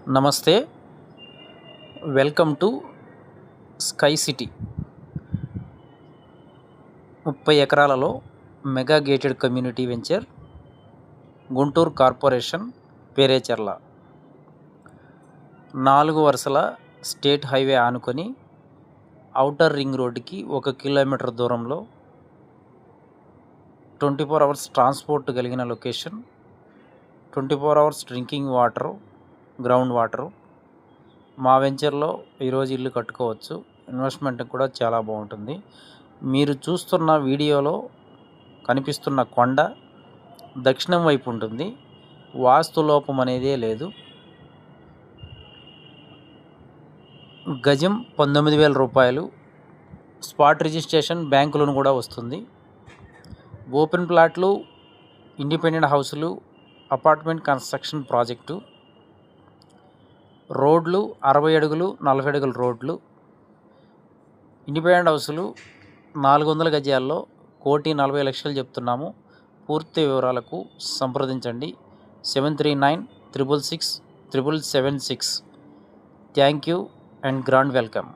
నమస్తే. Welcome to sky city. 30 ఎకరాలలో mega gated community venture, Guntur corporation, Perecherla. 4 వరుసల స్టేట్ హైవే ఆనుకొని ఔటర్ రింగ్ రోడ్డుకి 1 కిలోమీటర్ దూరంలో 24 అవర్స్ ట్రాన్స్పోర్ట్ కలిగిన location, 24 hours drinking water, ground water. మా వెంచర్లో ఈరోజు ఇల్లు కట్టుకోవచ్చు. ఇన్వెస్ట్మెంట్ కూడా చాలా బాగుంటుంది. మీరు చూస్తున్న వీడియోలో కనిపిస్తున్న కొండ దక్షిణం వైపు ఉంటుంది. వాస్తు లోపం అనేదే లేదు. గజం 19,000 రూపాయలు. స్పాట్ రిజిస్ట్రేషన్, బ్యాంకు లోన్ కూడా వస్తుంది. ఓపెన్ ప్లాట్లు, ఇండిపెండెంట్ హౌసులు, అపార్ట్మెంట్ కన్స్ట్రక్షన్ ప్రాజెక్టు. రోడ్లు 60 అడుగులు, 40 అడుగుల రోడ్లు. ఇండిపెండెంట్ హౌసులు 400 గజాల్లో 1,40,00,000 చెప్తున్నాము. పూర్తి వివరాలకు సంప్రదించండి 739 666 7776. Thank you and grand welcome.